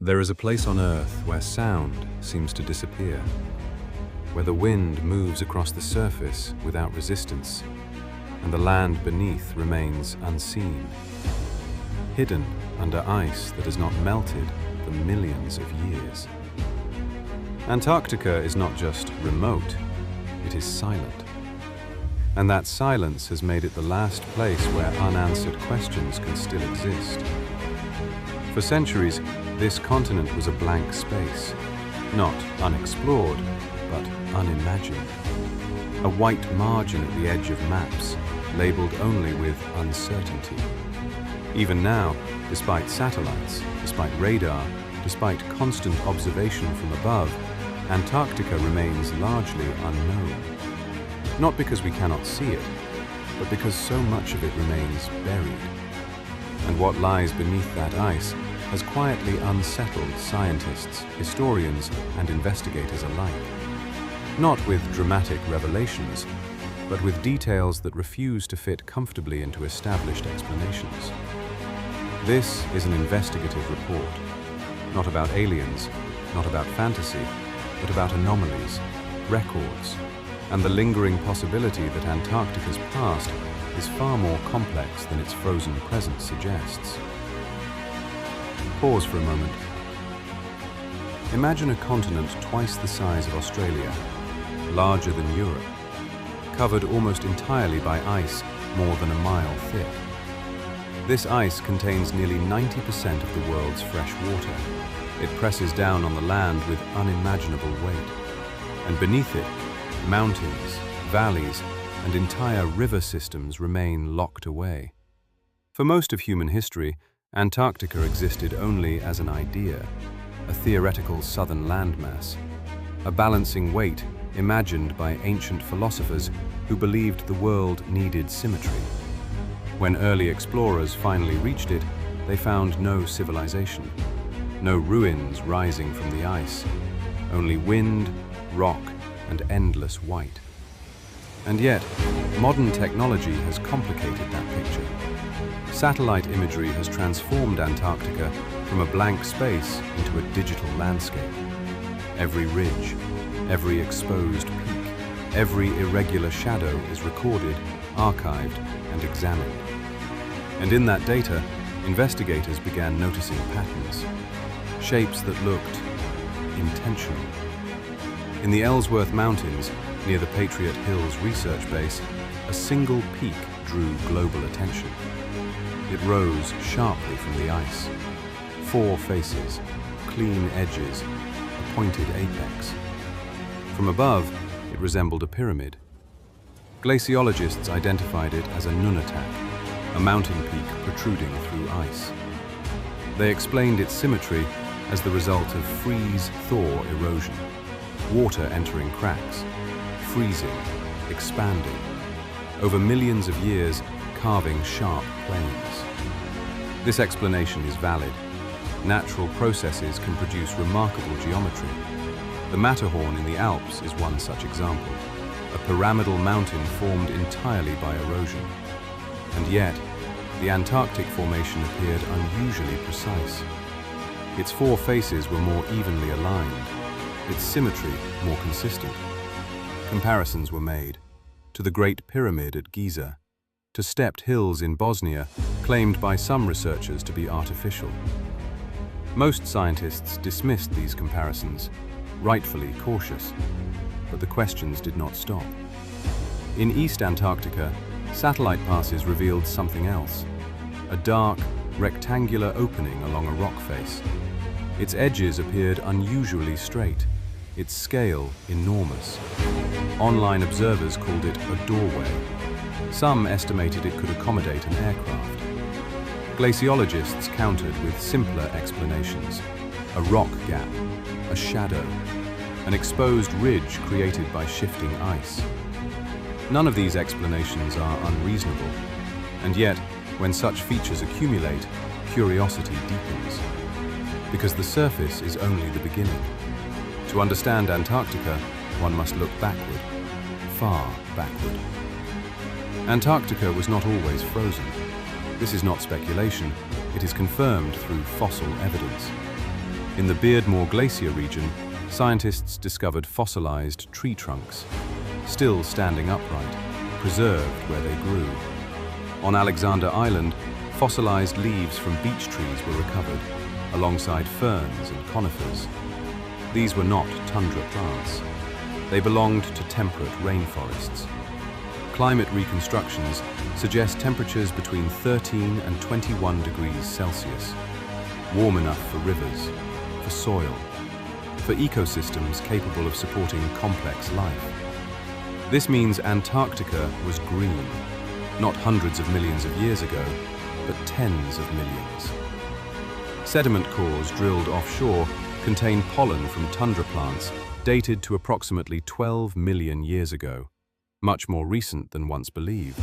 There is a place on Earth where sound seems to disappear, where the wind moves across the surface without resistance, and the land beneath remains unseen, hidden under ice that has not melted for millions of years. Antarctica is not just remote, it is silent. And that silence has made it the last place where unanswered questions can still exist. For centuries, this continent was a blank space, not unexplored, but unimagined. A white margin at the edge of maps, labeled only with uncertainty. Even now, despite satellites, despite radar, despite constant observation from above, Antarctica remains largely unknown. Not because we cannot see it, but because so much of it remains buried. And what lies beneath that ice has quietly unsettled scientists, historians, and investigators alike. Not with dramatic revelations, but with details that refuse to fit comfortably into established explanations. This is an investigative report, not about aliens, not about fantasy, but about anomalies, records, and the lingering possibility that Antarctica's past is far more complex than its frozen present suggests. Pause for a moment. Imagine a continent twice the size of Australia, larger than Europe, covered almost entirely by ice more than a mile thick. This ice contains nearly 90% of the world's fresh water. It presses down on the land with unimaginable weight. And beneath it, mountains, valleys, and entire river systems remain locked away. For most of human history, Antarctica existed only as an idea, a theoretical southern landmass, a balancing weight imagined by ancient philosophers who believed the world needed symmetry. When early explorers finally reached it, they found no civilization, no ruins rising from the ice, only wind, rock, and endless white. And yet, modern technology has complicated that picture. Satellite imagery has transformed Antarctica from a blank space into a digital landscape. Every ridge, every exposed peak, every irregular shadow is recorded, archived, and examined. And in that data, investigators began noticing patterns, shapes that looked intentional. In the Ellsworth Mountains, near the Patriot Hills research base, a single peak drew global attention. It rose sharply from the ice. 4 faces, clean edges, a pointed apex. From above, it resembled a pyramid. Glaciologists identified it as a nunatak, a mountain peak protruding through ice. They explained its symmetry as the result of freeze-thaw erosion, water entering cracks, freezing, expanding, over millions of years carving sharp planes. This explanation is valid. Natural processes can produce remarkable geometry. The Matterhorn in the Alps is one such example, a pyramidal mountain formed entirely by erosion. And yet, the Antarctic formation appeared unusually precise. Its 4 faces were more evenly aligned, its symmetry more consistent. Comparisons were made to the Great Pyramid at Giza, to stepped hills in Bosnia, claimed by some researchers to be artificial. Most scientists dismissed these comparisons, rightfully cautious, but the questions did not stop. In East Antarctica, satellite passes revealed something else, a dark, rectangular opening along a rock face. Its edges appeared unusually straight, its scale enormous. Online observers called it a doorway. Some estimated it could accommodate an aircraft. Glaciologists countered with simpler explanations, a rock gap, a shadow, an exposed ridge created by shifting ice. None of these explanations are unreasonable, and yet, when such features accumulate, curiosity deepens. Because the surface is only the beginning. To understand Antarctica, one must look backward, far backward. Antarctica was not always frozen. This is not speculation, it is confirmed through fossil evidence. In the Beardmore Glacier region, scientists discovered fossilized tree trunks, still standing upright, preserved where they grew. On Alexander Island, fossilized leaves from beech trees were recovered, alongside ferns and conifers. These were not tundra plants. They belonged to temperate rainforests. Climate reconstructions suggest temperatures between 13 and 21 degrees Celsius, warm enough for rivers, for soil, for ecosystems capable of supporting complex life. This means Antarctica was green, not hundreds of millions of years ago, but tens of millions. Sediment cores drilled offshore contain pollen from tundra plants dated to approximately 12 million years ago, much more recent than once believed.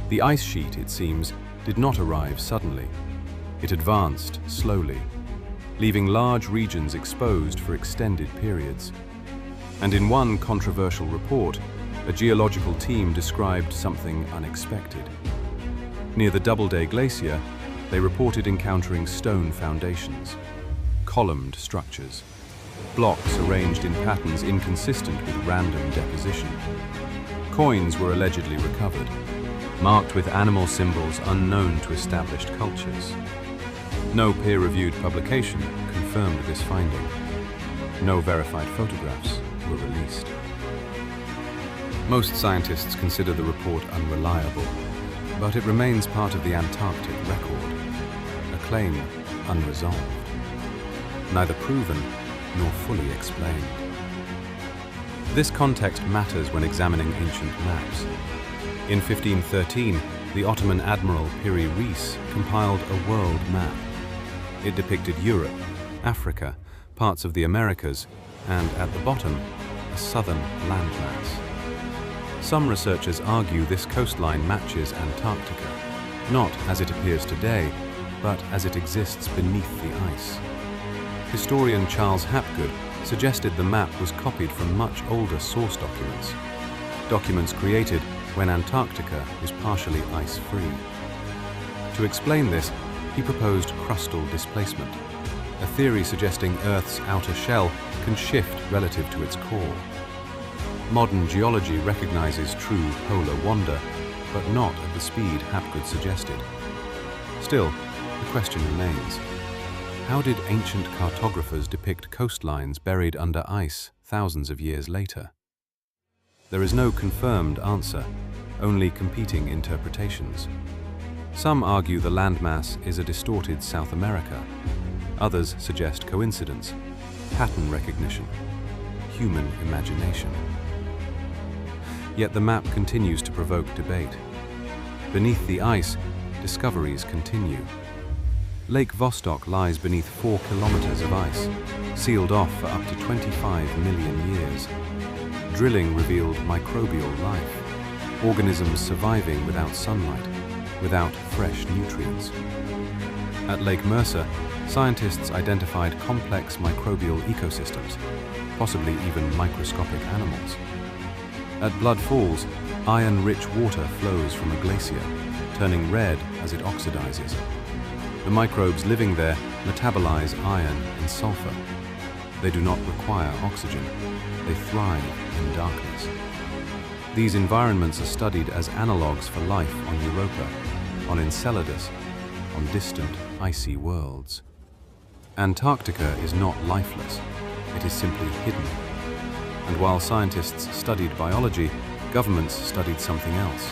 The ice sheet, it seems, did not arrive suddenly. It advanced slowly, leaving large regions exposed for extended periods. And in one controversial report, a geological team described something unexpected. Near the Doubleday Glacier, they reported encountering stone foundations, columned structures, blocks arranged in patterns inconsistent with random deposition. Coins were allegedly recovered, marked with animal symbols unknown to established cultures. No peer-reviewed publication confirmed this finding. No verified photographs were released. Most scientists consider the report unreliable, but it remains part of the Antarctic record, a claim unresolved, neither proven nor fully explained. This context matters when examining ancient maps. In 1513, the Ottoman admiral Piri Reis compiled a world map. It depicted Europe, Africa, parts of the Americas, and at the bottom, a southern landmass. Some researchers argue this coastline matches Antarctica, not as it appears today, but as it exists beneath the ice. Historian Charles Hapgood suggested the map was copied from much older source documents created when Antarctica was partially ice-free. To explain this, he proposed crustal displacement, a theory suggesting Earth's outer shell can shift relative to its core. Modern geology recognizes true polar wander, but not at the speed Hapgood suggested. Still, the question remains: how did ancient cartographers depict coastlines buried under ice thousands of years later? There is no confirmed answer, only competing interpretations. Some argue the landmass is a distorted South America. Others suggest coincidence, pattern recognition, human imagination. Yet the map continues to provoke debate. Beneath the ice, discoveries continue. Lake Vostok lies beneath 4 kilometers of ice, sealed off for up to 25 million years. Drilling revealed microbial life, organisms surviving without sunlight, without fresh nutrients. At Lake Mercer, scientists identified complex microbial ecosystems, possibly even microscopic animals. At Blood Falls, iron-rich water flows from a glacier, turning red as it oxidizes. The microbes living there metabolize iron and sulfur. They do not require oxygen. They thrive in darkness. These environments are studied as analogues for life on Europa, on Enceladus, on distant icy worlds. Antarctica is not lifeless. It is simply hidden. And while scientists studied biology, governments studied something else: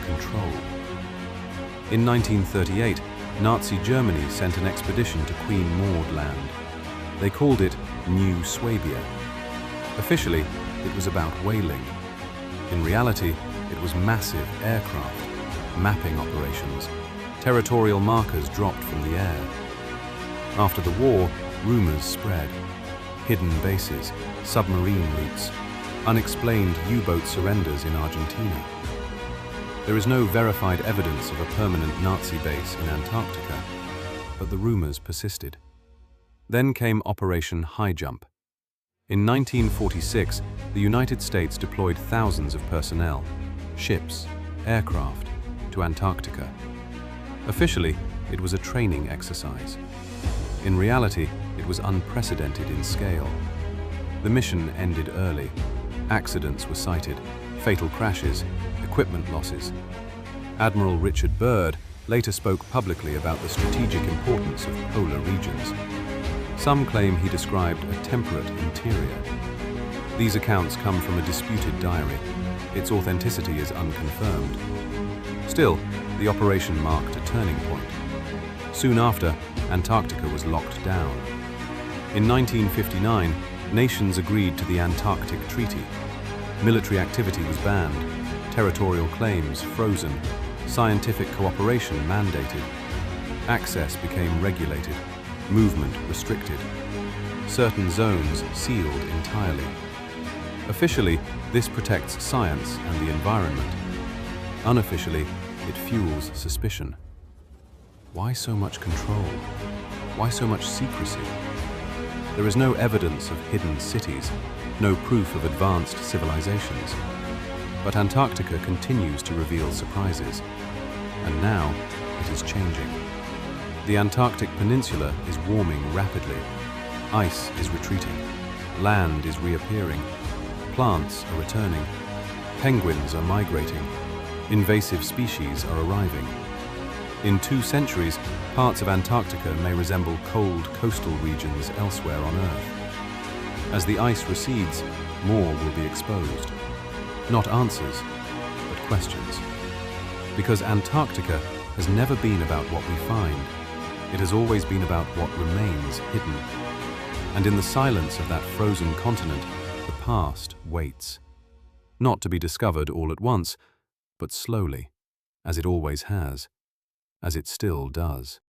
control. In 1938, Nazi Germany sent an expedition to Queen Maud Land. They called it New Swabia. Officially, it was about whaling. In reality, it was massive aircraft, mapping operations, territorial markers dropped from the air. After the war, rumors spread. Hidden bases, submarine routes, unexplained U-boat surrenders in Argentina. There is no verified evidence of a permanent Nazi base in Antarctica, but the rumors persisted. Then came Operation High Jump. In 1946, the United States deployed thousands of personnel, ships, aircraft, to Antarctica. Officially, it was a training exercise. In reality, it was unprecedented in scale. The mission ended early. Accidents were cited, fatal crashes, equipment losses. Admiral Richard Byrd later spoke publicly about the strategic importance of polar regions. Some claim he described a temperate interior. These accounts come from a disputed diary. Its authenticity is unconfirmed. Still, the operation marked a turning point. Soon after, Antarctica was locked down. In 1959, nations agreed to the Antarctic Treaty. Military activity was banned, territorial claims frozen, scientific cooperation mandated. Access became regulated, movement restricted. Certain zones sealed entirely. Officially, this protects science and the environment. Unofficially, it fuels suspicion. Why so much control? Why so much secrecy? There is no evidence of hidden cities, no proof of advanced civilizations. But Antarctica continues to reveal surprises. And now, it is changing. The Antarctic Peninsula is warming rapidly. Ice is retreating. Land is reappearing. Plants are returning. Penguins are migrating. Invasive species are arriving. In 2 centuries, parts of Antarctica may resemble cold coastal regions elsewhere on Earth. As the ice recedes, more will be exposed. Not answers, but questions. Because Antarctica has never been about what we find. It has always been about what remains hidden. And in the silence of that frozen continent, the past waits. Not to be discovered all at once, but slowly, as it always has, as it still does.